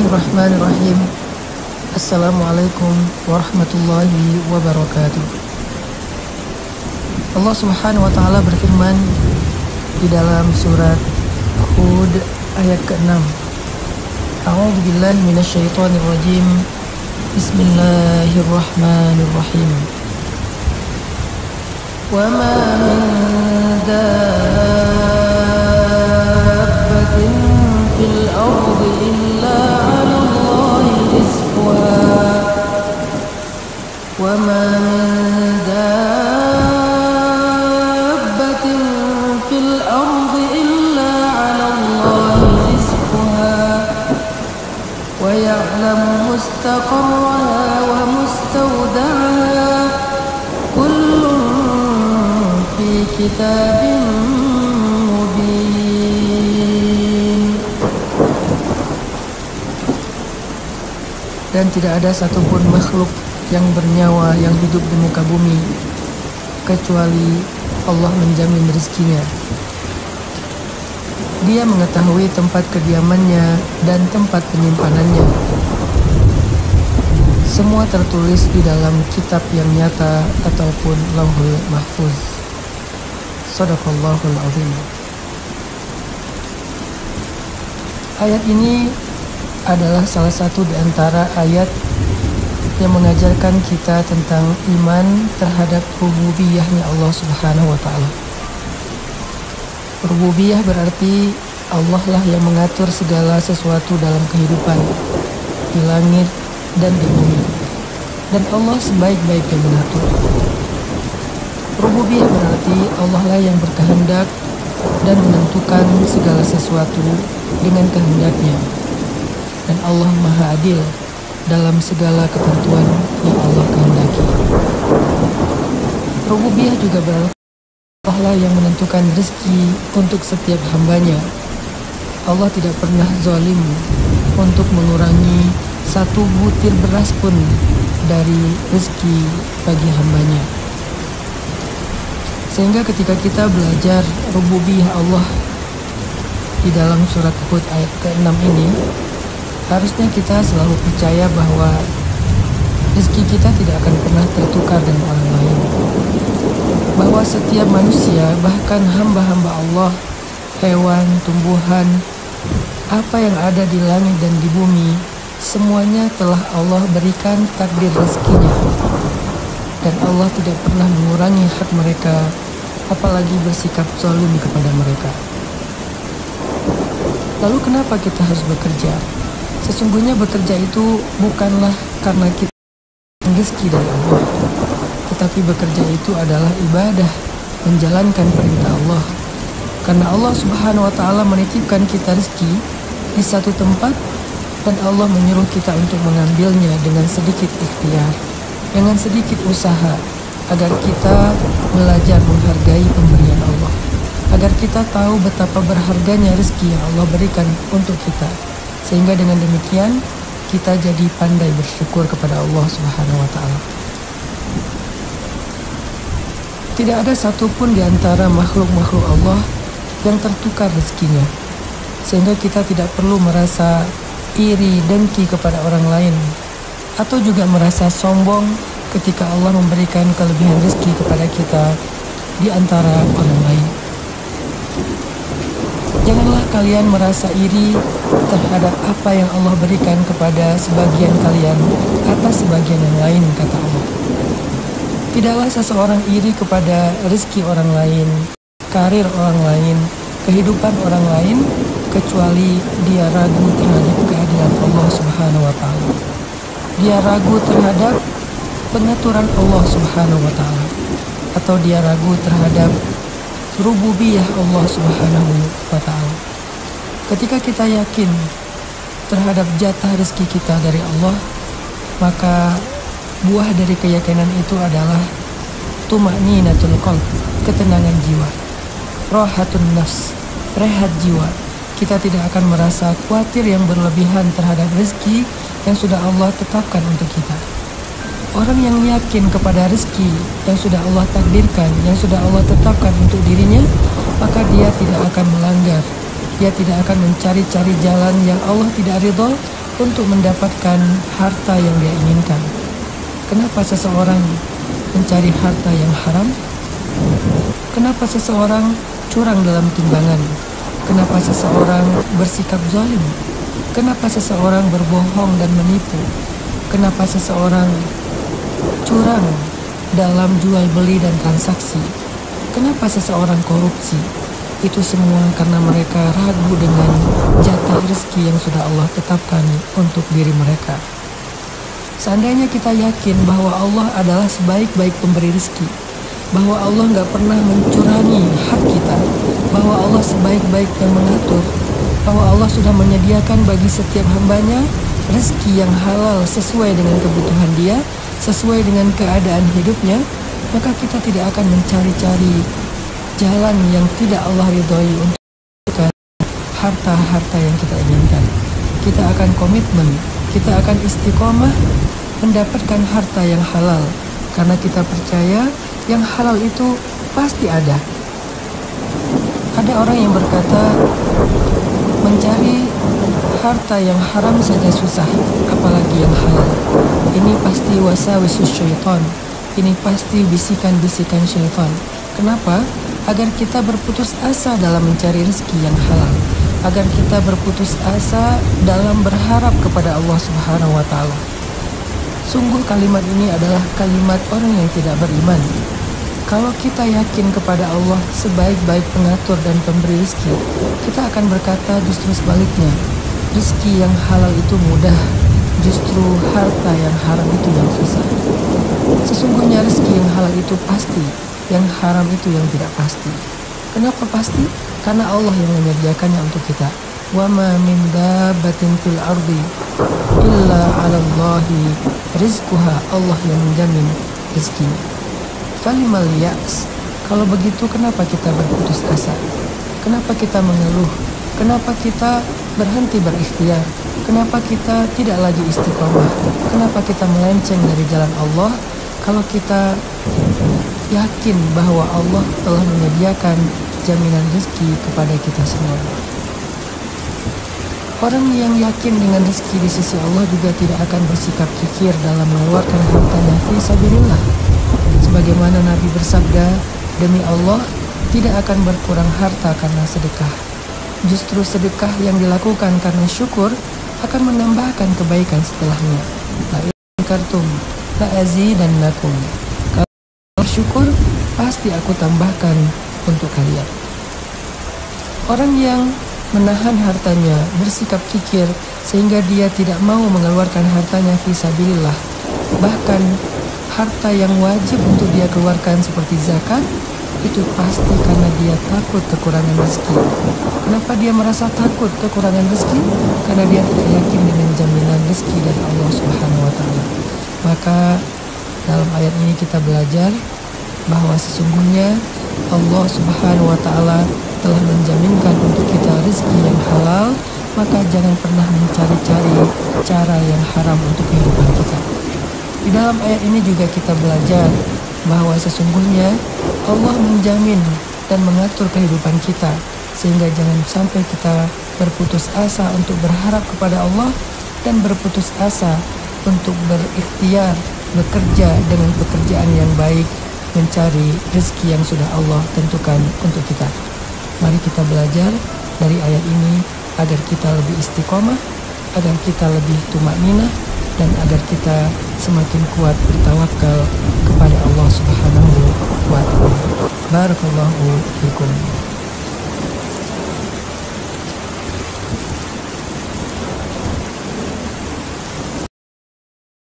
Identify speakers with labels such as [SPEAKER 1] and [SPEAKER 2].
[SPEAKER 1] Bismillahirrahmanirrahim. Assalamualaikum warahmatullahi wabarakatuh. Allah Subhanahu wa taala berfirman di dalam surat Hud ayat ke-6. A'udzu billahi minasyaitonir rajim. Bismillahirrahmanirrahim. Wa ma min dabbatin fil ardi illa 'ala Allahi rizquha. Wa ma min dabbatin fil ardi illa 'ala Allahi rizquha. Wa ya'lamu mustaqarraha wa mustawda'aha. Kullun fi kitabin mubin. Dan tidak ada satupun makhluk yang bernyawa yang hidup di muka bumi kecuali Allah menjamin rezekinya. Dia mengetahui tempat kediamannya dan tempat penyimpanannya. Semua tertulis di dalam kitab yang nyata ataupun Lauhul Mahfuz. Shadaqallahul azim. Ayat ini adalah salah satu di antara ayat yang mengajarkan kita tentang iman terhadap rububiyahnya Allah Subhanahu wa taala. Rububiyah berarti Allah lah yang mengatur segala sesuatu dalam kehidupan di langit dan di bumi. Dan Allah sebaik-baik yang mengatur. Rububiyah berarti Allah lah yang berkehendak dan menentukan segala sesuatu dengan kehendaknya. Dan Allah Maha Adil dalam segala ketentuan yang Allah kehendaki. Rububiyah juga berarti Allah lah yang menentukan rezeki untuk setiap hambanya. Allah tidak pernah zalim untuk mengurangi satu butir beras pun dari rezeki bagi hambanya. Sehingga ketika kita belajar rububiyah Allah di dalam surat Hud ayat ke-6 ini, harusnya kita selalu percaya bahwa rezeki kita tidak akan pernah tertukar dengan orang lain. Bahwa setiap manusia, bahkan hamba-hamba Allah, hewan, tumbuhan, apa yang ada di langit dan di bumi, semuanya telah Allah berikan takdir rezekinya. Dan Allah tidak pernah mengurangi hak mereka, apalagi bersikap zalim kepada mereka. Lalu kenapa kita harus bekerja? Sesungguhnya bekerja itu bukanlah karena kita rezeki dari Allah, tetapi bekerja itu adalah ibadah, menjalankan perintah Allah. Karena Allah Subhanahu wa taala menitipkan kita rezeki di satu tempat dan Allah menyuruh kita untuk mengambilnya dengan sedikit ikhtiar, dengan sedikit usaha, agar kita belajar menghargai pemberian Allah, agar kita tahu betapa berharganya rezeki yang Allah berikan untuk kita. Sehingga dengan demikian kita jadi pandai bersyukur kepada Allah Subhanahu wa taala. Tidak ada satupun di antara makhluk-makhluk Allah yang tertukar rezekinya. Sehingga kita tidak perlu merasa iri, dengki kepada orang lain, atau juga merasa sombong ketika Allah memberikan kelebihan rezeki kepada kita di antara orang lain. Janganlah kalian merasa iri terhadap apa yang Allah berikan kepada sebagian kalian atas sebagian yang lain, kata Allah. Tidaklah seseorang iri kepada rezeki orang lain, karir orang lain, kehidupan orang lain, kecuali dia ragu terhadap keadilan Allah Subhanahu wa taala. Dia ragu terhadap pengaturan Allah Subhanahu wa taala, atau dia ragu terhadap rububiyah Allah Subhanahu wa taala. Ketika kita yakin terhadap jatah rezeki kita dari Allah, maka buah dari keyakinan itu adalah tuma'ninatul qalb, ketenangan jiwa, rahatun nafs, rehat jiwa. Kita tidak akan merasa khawatir yang berlebihan terhadap rezeki yang sudah Allah tetapkan untuk kita. Orang yang yakin kepada rezeki yang sudah Allah takdirkan, yang sudah Allah tetapkan untuk dirinya, maka dia tidak akan melanggar. Dia tidak akan mencari-cari jalan yang Allah tidak ridho, untuk mendapatkan harta yang dia inginkan. Kenapa seseorang mencari harta yang haram? Kenapa seseorang curang dalam timbangan? Kenapa seseorang bersikap zalim? Kenapa seseorang berbohong dan menipu? Kenapa seseorang curang dalam jual beli dan transaksi? Kenapa seseorang korupsi? Itu semua karena mereka ragu dengan jatah rezeki yang sudah Allah tetapkan untuk diri mereka. Seandainya kita yakin bahwa Allah adalah sebaik-baik pemberi rezeki, bahwa Allah nggak pernah mencurangi hak kita, bahwa Allah sebaik-baik yang mengatur, bahwa Allah sudah menyediakan bagi setiap hambanya rezeki yang halal sesuai dengan kebutuhan dia, sesuai dengan keadaan hidupnya, maka kita tidak akan mencari-cari jalan yang tidak Allah ridhoi untuk harta-harta yang kita inginkan. Kita akan komitmen, kita akan istiqomah mendapatkan harta yang halal, karena kita percaya yang halal itu pasti ada. Ada orang yang berkata, mencari harta yang haram saja susah, apalagi yang halal. Ini pasti wasawisus syaitan, ini pasti bisikan-bisikan syaitan. Kenapa? Agar kita berputus asa dalam mencari rezeki yang halal, agar kita berputus asa dalam berharap kepada Allah Subhanahu wa Ta'ala. Sungguh kalimat ini adalah kalimat orang yang tidak beriman. Kalau kita yakin kepada Allah sebaik-baik pengatur dan pemberi rezeki, kita akan berkata justru sebaliknya. Rezeki yang halal itu mudah, justru harta yang haram itu yang susah. Sesungguhnya rezeki yang halal itu pasti, yang haram itu yang tidak pasti. Kenapa pasti? Karena Allah yang menyediakannya untuk kita. Wa ma min dabbatin fil ardi illa 'ala Allahi rizquha. Allah yang menjamin rezekinya. Falimal ya's. Kalau begitu kenapa kita berputus asa? Kenapa kita mengeluh? Kenapa kita berhenti berikhtiar? Kenapa kita tidak lagi istiqomah? Kenapa kita melenceng dari jalan Allah? Kalau kita yakin bahwa Allah telah menyediakan jaminan rezeki kepada kita semua. Orang yang yakin dengan rezeki di sisi Allah juga tidak akan bersikap kikir dalam mengeluarkan hartanya fi sabilillah. Sebagaimana Nabi bersabda, demi Allah tidak akan berkurang harta karena sedekah. Justru sedekah yang dilakukan karena syukur akan menambahkan kebaikan setelahnya. La in kartum la azidannakum. Bersyukur, pasti aku tambahkan untuk kalian. Orang yang menahan hartanya, bersikap kikir sehingga dia tidak mau mengeluarkan hartanya fi sabilillah, bahkan harta yang wajib untuk dia keluarkan seperti zakat, itu pasti karena dia takut kekurangan rezeki. Kenapa dia merasa takut kekurangan rezeki? Karena dia tidak yakin dengan jaminan rezeki dari Allah Subhanahu wa Ta'ala. Maka dalam ayat ini kita belajar bahwa sesungguhnya Allah Subhanahu wa Ta'ala telah menjaminkan untuk kita rezeki yang halal, maka jangan pernah mencari-cari cara yang haram untuk kehidupan kita. Di dalam ayat ini juga kita belajar bahwa sesungguhnya Allah menjamin dan mengatur kehidupan kita, sehingga jangan sampai kita berputus asa untuk berharap kepada Allah dan berputus asa untuk berikhtiar, bekerja dengan pekerjaan yang baik, mencari rezeki yang sudah Allah tentukan untuk kita. Mari kita belajar dari ayat ini agar kita lebih istiqomah, agar kita lebih tumakninah, dan agar kita semakin kuat bertawakal kepada Allah Subhanahu wa Ta'ala. Barakallahu fikum.